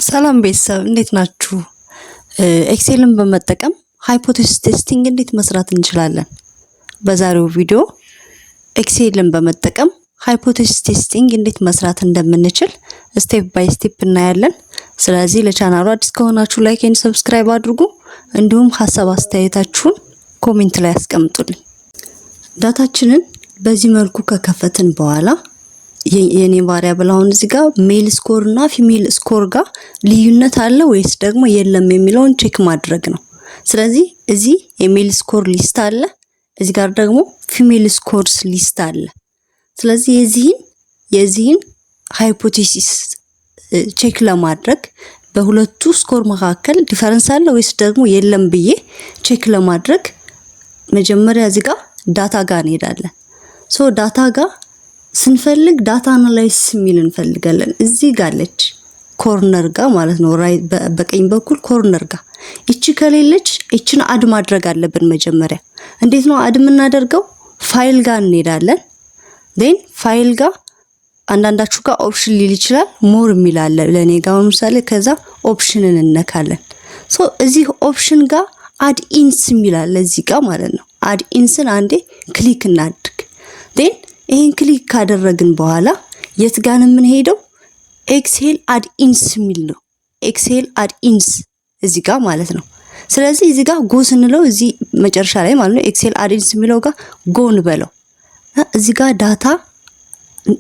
ሰላም ቤተሰብ እንዴት ናችሁ? ኤክሴልን በመጠቀም ሃይፖቴሲስ ቴስቲንግ እንዴት መስራት እንችላለን? በዛሬው ቪዲዮ ኤክሴልን በመጠቀም ሃይፖቴሲስ ቴስቲንግ እንዴት መስራት እንደምንችል ስቴፕ ባይ ስቴፕ እናያለን። ስለዚህ ለቻናሉ አዲስ ከሆናችሁ ላይክ እና ሰብስክራይብ አድርጉ። እንዲሁም ሐሳብ አስተያየታችሁን ኮሜንት ላይ አስቀምጡልኝ። ዳታችንን በዚህ መልኩ ከከፈትን በኋላ የኔ ቫሪያብል አሁን እዚህ ጋር ሜል ስኮር እና ፊሜል ስኮር ጋር ልዩነት አለ ወይስ ደግሞ የለም የሚለውን ቼክ ማድረግ ነው። ስለዚህ እዚህ የሜል ስኮር ሊስት አለ፣ እዚህ ጋር ደግሞ ፊሜል ስኮርስ ሊስት አለ። ስለዚህ የዚህን ሃይፖቴሲስ ቼክ ለማድረግ በሁለቱ ስኮር መካከል ዲፈረንስ አለ ወይስ ደግሞ የለም ብዬ ቼክ ለማድረግ መጀመሪያ እዚህ ጋር ዳታ ጋር እንሄዳለን። ዳታ ጋር ስንፈልግ ዳታ አናላይሲስ የሚል እንፈልጋለን። እዚህ ጋር አለች ኮርነር ጋር ማለት ነው፣ ራይት በቀኝ በኩል ኮርነር ጋር። እቺ ከሌለች እቺን አድ ማድረግ አለብን። መጀመሪያ እንዴት ነው አድ የምናደርገው? ፋይል ጋር እንሄዳለን። ዴን ፋይል ጋር አንዳንዳችሁ ጋር ኦፕሽን ሊል ይችላል፣ ሞር የሚል አለ ለኔ ጋር ለምሳሌ። ከዛ ኦፕሽንን እንነካለን። እዚህ ኦፕሽን ጋር አድ ኢንስ የሚል አለ እዚህ ጋር ማለት ነው። አድ ኢንስን አንዴ ክሊክ እናድርግ። ዴን ይሄን ክሊክ ካደረግን በኋላ የት ጋር ነው የምንሄደው? ኤክሴል አድ ኢንስ የሚል ነው። ኤክሴል አድ ኢንስ እዚህ ጋር ማለት ነው። ስለዚህ እዚህ ጋር ጎ ስንለው እዚህ መጨረሻ ላይ ማለት ነው ኤክሴል አድ ኢንስ የሚለው ጋር ጎ እንበለው። እዚህ ጋር ዳታ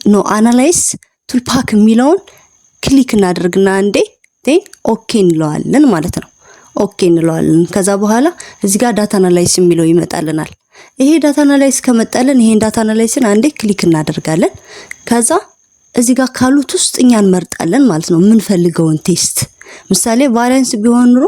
ኖ አናላይስ ቱልፓክ የሚለውን ክሊክ እናደርግና አንዴ ዴን ኦኬ እንለዋለን ማለት ነው። ኦኬ እንለዋለን። ከዛ በኋላ እዚህ ጋር ዳታ አናላይስ የሚለው ይመጣልናል። ይሄ ዳታ አናላይስ ከመጣልን ይሄን ዳታ አናላይስን አንዴ ክሊክ እናደርጋለን። ከዛ እዚህ ጋር ካሉት ውስጥ እኛ እንመርጣለን ማለት ነው የምንፈልገውን ቴስት። ምሳሌ ቫሪያንስ ቢሆን ኑሮ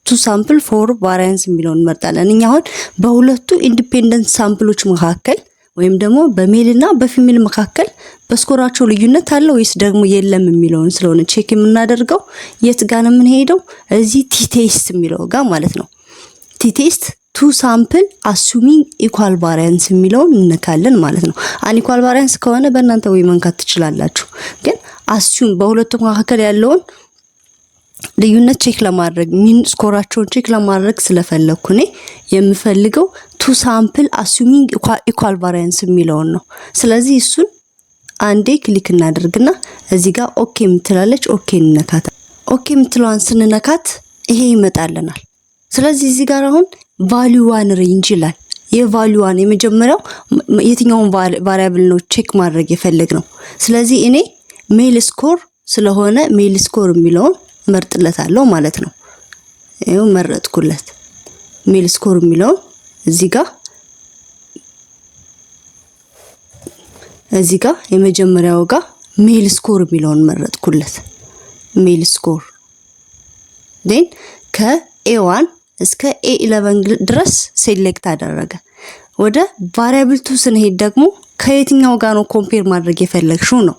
ቱ ሳምፕል ፎር ቫሪያንስ የሚለውን እንመርጣለን። እኛ አሁን በሁለቱ ኢንዲፔንደንት ሳምፕሎች መካከል ወይም ደግሞ በሜልና በፊሜል መካከል በስኮራቸው ልዩነት አለ ወይስ ደግሞ የለም የሚለውን ስለሆነ ቼክ የምናደርገው የት ጋር ነው የምንሄደው? እዚህ ቲ ቴስት የሚለው ጋር ማለት ነው። ቲ ቴስት ቱ ሳምፕል አሱሚንግ ኢኳል ቫሪያንስ የሚለውን እንነካለን ማለት ነው። አን ኢኳል ቫሪያንስ ከሆነ በእናንተ ወይ መንካት ትችላላችሁ። ግን አሱም በሁለቱ መካከል ያለውን ልዩነት ቼክ ለማድረግ ሚን ስኮራቸውን ቼክ ለማድረግ ስለፈለኩ እኔ የምፈልገው ቱ ሳምፕል አሱሚንግ ኢኳል ቫሪያንስ የሚለውን ነው። ስለዚህ እሱን አንዴ ክሊክ እናደርግና እዚህ ጋር ኦኬ የምትላለች ኦኬ እንነካት። ኦኬ የምትለዋን ስንነካት ይሄ ይመጣልናል። ስለዚህ እዚህ ጋር አሁን ቫልዩ ዋን ሬንጅ ይላል። የቫልዩ ዋን የመጀመሪያው የትኛውን ቫሪያብል ነው ቼክ ማድረግ የፈለግነው። ስለዚህ እኔ ሜል ስኮር ስለሆነ ሜል ስኮር የሚለውን መርጥለታለሁ ማለት ነው። ይሄው መረጥኩለት። ሜል ስኮር የሚለውን እዚህ ጋር የመጀመሪያው ጋር ሜል ስኮር የሚለውን መረጥኩለት። ሜል ስኮር ዴን ከኤ1 እስከ ኤ11 ድረስ ሴሌክት አደረገ። ወደ ቫሪያብል ቱ ስንሄድ ደግሞ ከየትኛው ጋር ነው ኮምፔር ማድረግ የፈለግሽው ነው።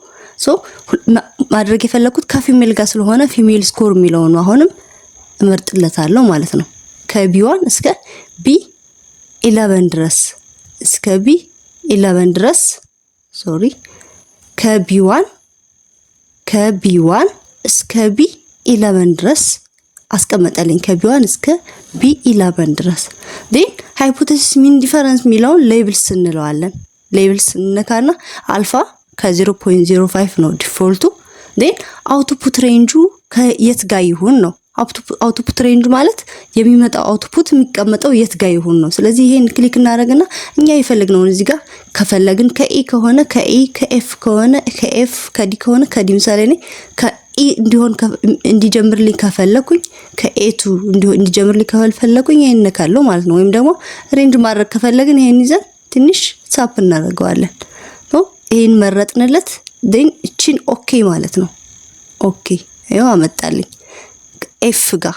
ማድረግ የፈለኩት ከፊሜል ጋር ስለሆነ ፊሜል ስኮር የሚለው ነው አሁንም እመርጥለታለሁ ማለት ነው። ከቢ1 እስከ ቢ11 ድረስ ከቢ1 እስከ ቢ11 ድረስ አስቀመጠልኝ። ከቢ1 እስከ ቢ11 ድረስ ዴን ሃይፖቴሲስ ሚን ዲፈረንስ የሚለውን ሌብልስ እንለዋለን። ሌብልስ እንነካና አልፋ ከ0.05 ነው ዲፎልቱ። ዴን አውትፑት ሬንጁ ከየት ጋር ይሁን ነው። አውትፑት ሬንጅ ማለት የሚመጣው አውትፑት የሚቀመጠው የት ጋር ይሁን ነው። ስለዚህ ይሄን ክሊክ እናደርግና እኛ የፈለግነውን እዚህ ጋር ከፈለግን ከኤ ከሆነ ከኤ፣ ከኤፍ ከሆነ ከኤፍ፣ ከዲ ከሆነ ከዲ ምሳሌ እኔ ከኢ እንዲጀምርልኝ ከፈለኩኝ ከኤቱ እንዲጀምርልኝ ከፈለኩኝ ይሄን ነካለው ማለት ነው። ወይም ደግሞ ሬንጅ ማድረግ ከፈለግን ይሄን ይዘን ትንሽ ሳፕ እናደርገዋለን። ይሄን መረጥንለት። ዴን እቺን ኦኬ ማለት ነው። ኦኬ ይሄው አመጣልኝ። ኤፍ ጋር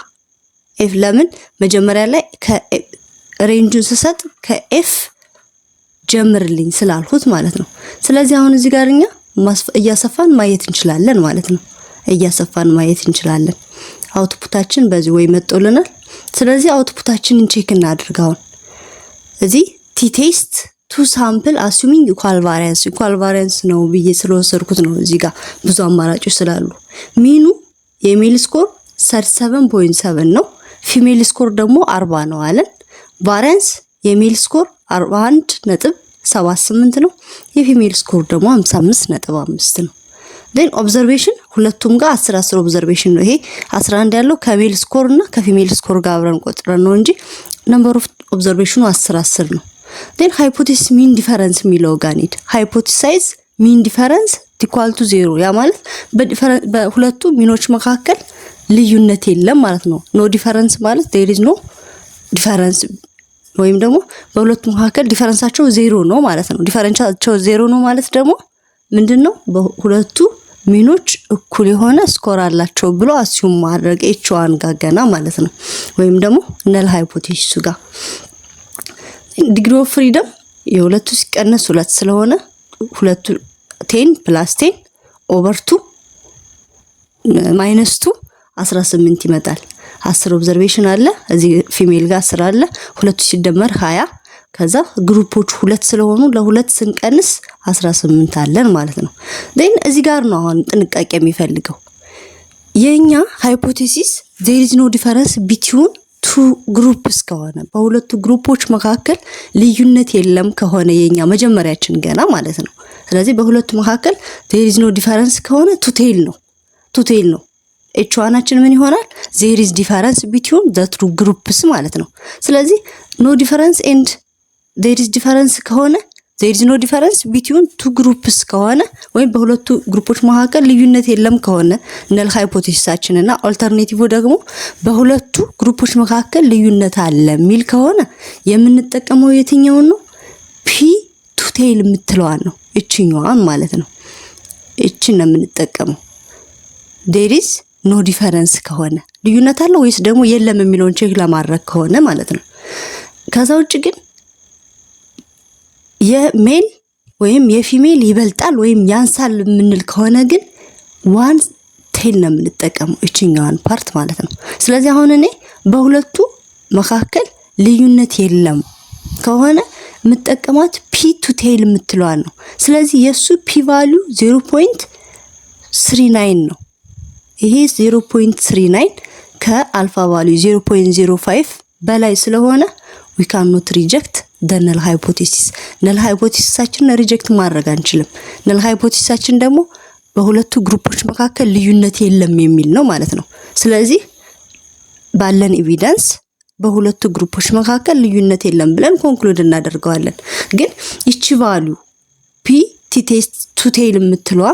ኤፍ ለምን መጀመሪያ ላይ ከሬንጁን ስሰጥ ከኤፍ ጀምርልኝ ስላልሁት ማለት ነው። ስለዚህ አሁን እዚህ ጋር እኛ እያሰፋን ማየት እንችላለን ማለት ነው። እያሰፋን ማየት እንችላለን። አውትፑታችን በዚህ ወይ መጥቶልናል። ስለዚህ አውትፑታችንን ቼክ እናድርጋው። እዚህ ቲ ቴስት ቱ ሳምፕል አሱሚንግ ኢኳል ቫሪያንስ ነው ብዬ ስለወሰድኩት ነው። እዚህ ጋር ብዙ አማራጮች ስላሉ ሚኑ የሜል ስኮር 37.7 ነው። ፊሜል ስኮር ደግሞ 40 ነው አለን። ቫሪያንስ የሜል ስኮር 41.78 ነው። የፊሜል ስኮር ደግሞ 55.5 ነው። ዴን ኦብዘርቬሽን ሁለቱም ጋር 10 ኦብዘርቬሽን ነው። ይሄ 11 ያለው ከሜል ስኮር እና ከፊሜል ስኮር ጋር አብረን ቆጥረን ነው እንጂ ነምበር ኦፍ ኦብዘርቬሽኑ 10 ነው። ዴን ሃይፖቴሲስ ሚን ዲፈረንስ የሚለው ጋር እንሂድ። ሃይፖቴሳይዝ ሚን ዲፈረንስ ኢኳል ቱ 0 ያ ማለት በሁለቱ ሚኖች መካከል ልዩነት የለም ማለት ነው። ኖ ዲፈረንስ ማለት there is no difference ወይም ደግሞ በሁለቱ መካከል ዲፈረንሳቸው 0 ነው ማለት ነው። ዲፈረንሳቸው 0 ነው ማለት ደግሞ ምንድነው? በሁለቱ ሚኖች እኩል የሆነ ስኮር አላቸው ብሎ አስዩም ማድረግ ኤች1 ጋር ገና ማለት ነው። ወይም ደግሞ ነል ሃይፖቴሲሱ ጋር ዲግሪ ኦፍ ፍሪደም የሁለቱ ሲቀነስ 2 ስለሆነ ሁለቱ 10 + 10 ኦቨር 2 - 2 18 ይመጣል። 10 ኦብዘርቬሽን አለ እዚህ ፊሜል ጋር 10 አለ። ሁለቱ ሲደመር 20 ከዛ ግሩፖች 2 ስለሆኑ ለሁለት ስንቀንስ 18 አለን ማለት ነው። ዴን እዚህ ጋር ነው አሁን ጥንቃቄ የሚፈልገው የኛ ሃይፖቴሲስ there is no difference between two groups ከሆነ በሁለቱ ግሩፖች መካከል ልዩነት የለም ከሆነ የኛ መጀመሪያችን ገና ማለት ነው። ስለዚህ በሁለቱ መካከል there is no difference ከሆነ to tail ነው ኤች1አችን ምን ይሆናል? there is difference between the two groups ማለት ነው። ስለዚህ no difference and there is difference ከሆነ there is no difference between two groups ከሆነ ወይም በሁለቱ ግሩፖች መካከል ልዩነት የለም ከሆነ ነል ሃይፖቴሲሳችን እና አልተርኔቲቭ ደግሞ በሁለቱ ግሩፖች መካከል ልዩነት አለ ሚል ከሆነ የምንጠቀመው የትኛውን ነው? ፒ ቱ ቴል የምትለዋን ነው እቺኛዋን ማለት ነው። እቺን ነው የምንጠቀመው there is no difference ከሆነ ልዩነት አለ ወይስ ደግሞ የለም የሚለውን ቼክ ለማድረግ ከሆነ ማለት ነው። ከዛ ውጭ ግን የሜል ወይም የፊሜል ይበልጣል ወይም ያንሳል የምንል ከሆነ ግን ዋን ቴል ነው የምንጠቀመው እቺኛዋን ፓርት ማለት ነው። ስለዚህ አሁን እኔ በሁለቱ መካከል ልዩነት የለም ከሆነ የምጠቀማት ፒ ቱ ቴል የምትለዋን ነው። ስለዚህ የሱ ፒ ቫልዩ 0.39 ነው። ይሄ 0.39 ከአልፋ ቫልዩ 0.05 በላይ ስለሆነ we cannot reject the null hypothesis null hypothesisአችን ሪጀክት ማድረግ አንችልም። null hypothesisአችን ደግሞ በሁለቱ ግሩፖች መካከል ልዩነት የለም የሚል ነው ማለት ነው። ስለዚህ ባለን ኤቪደንስ በሁለቱ ግሩፖች መካከል ልዩነት የለም ብለን ኮንክሉድ እናደርጋለን። ግን ይቺ ቫልዩ ፒ ቲ ቴስት ቱ ቴል የምትለዋ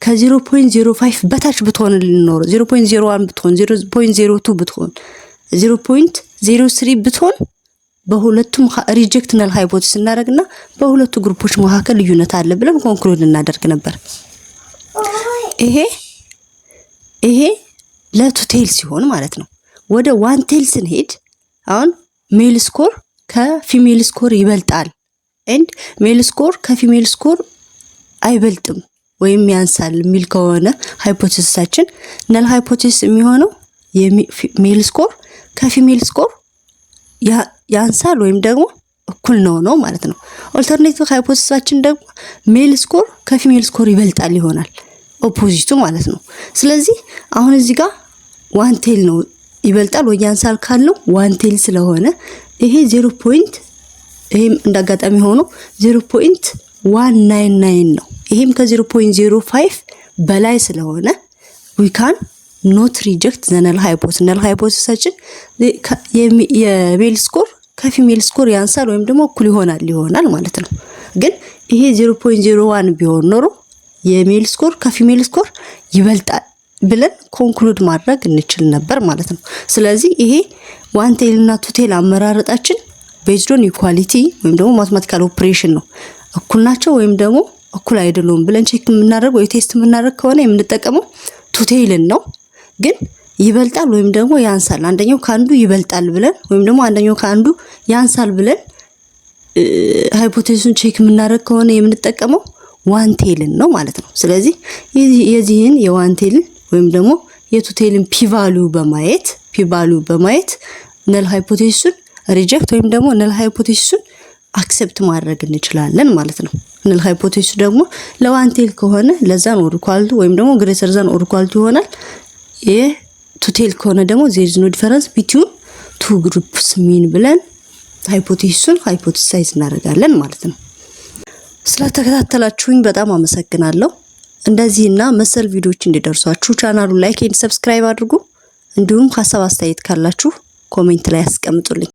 ከ0.05 በታች ብትሆን ልንኖር 0.01 ብትሆን 0.02 ብትሆን 0.03 ብትሆን በሁለቱም ሪጀክት ነል ሃይፖቴሲስ እናደርግና በሁለቱ ግሩፖች መካከል ልዩነት አለ ብለን ኮንክሉድ እናደርግ ነበር። ይሄ ለቱ ቴል ሲሆን ማለት ነው። ወደ ዋን ቴል ስንሄድ አሁን ሜል ስኮር ከፊሜል ስኮር ይበልጣል ኤንድ ሜል ስኮር ከፊሜል ስኮር አይበልጥም ወይም ያንሳል የሚል ከሆነ ሃይፖቴሲሳችን ነል ሃይፖቴሲስ የሚሆነው የሜል ስኮር ከፊሜል ስኮር ያንሳል ወይም ደግሞ እኩል ነው ማለት ነው። ኦልተርኔቲቭ ሃይፖቴሲሳችን ደግሞ ሜል ስኮር ከፊሜል ስኮር ይበልጣል ይሆናል ኦፖዚቱ ማለት ነው። ስለዚህ አሁን እዚህ ጋር ዋን ቴል ነው ይበልጣል ወይ ያንሳል ካለው ዋን ቴል ስለሆነ ይሄ 0. ይሄም እንዳጋጣሚ ሆኖ 0.199 ነው። ይሄም ከ0.05 በላይ ስለሆነ we can not reject the null hypothesis null hypothesisአችን የሜል ስኮር ከፊሜል ስኮር ያንሳል ወይም ደግሞ እኩል ይሆናል ማለት ነው። ግን ይሄ 0.01 ቢሆን ኖሮ የሜል ስኮር ከፊሜል ስኮር ይበልጣል ብለን ኮንክሉድ ማድረግ እንችል ነበር ማለት ነው። ስለዚህ ይሄ ዋን ቴል እና ቱ ቴል አመራረጣችን based on equality ወይም ደግሞ ማትማቲካል ኦፕሬሽን ነው። እኩል ናቸው ወይም ደግሞ እኩል አይደሉም ብለን ቼክ የምናደርገው ወይ ቴስት የምናደርግ ከሆነ የምንጠቀመው ቱ ቴልን ነው። ግን ይበልጣል ወይም ደግሞ ያንሳል አንደኛው ካንዱ ይበልጣል ብለን ወይም ደግሞ አንደኛው ካንዱ ያንሳል ብለን ሃይፖቴሲሱን ቼክ የምናደርግ ከሆነ የምንጠቀመው ዋን ቴልን ነው ማለት ነው። ስለዚህ የዚህን የዋን ቴልን ወይም ደግሞ የቱ ቴልን ፒ ቫልዩ በማየት ነል ሃይፖቴሲሱን ሪጀክት ወይም ደግሞ ነል ሃይፖቴሲሱን አክሰፕት ማድረግ እንችላለን ማለት ነው። ነል ሃይፖቴሲሱ ደግሞ ለዋን ቴል ከሆነ ለዛን ኦር ኢኳል ቱ ወይም ደግሞ ግሬተር ዛን ኦር ኢኳል ቱ ይሆናል። ቱ ቴል ከሆነ ደግሞ ዜር ኢዝ ኖ ዲፈረንስ ቢትዊን ቱ ግሩፕስ ሚን ብለን ሃይፖቴሲሱን ሃይፖቴሳይዝ እናደርጋለን ማለት ነው። ስለተከታተላችሁኝ በጣም አመሰግናለሁ። እንደዚህና መሰል ቪዲዮዎች እንዲደርሷችሁ ቻናሉን ላይክ ኤንድ ሰብስክራይብ አድርጉ። እንዲሁም ሐሳብ አስተያየት ካላችሁ ኮሜንት ላይ አስቀምጡልኝ።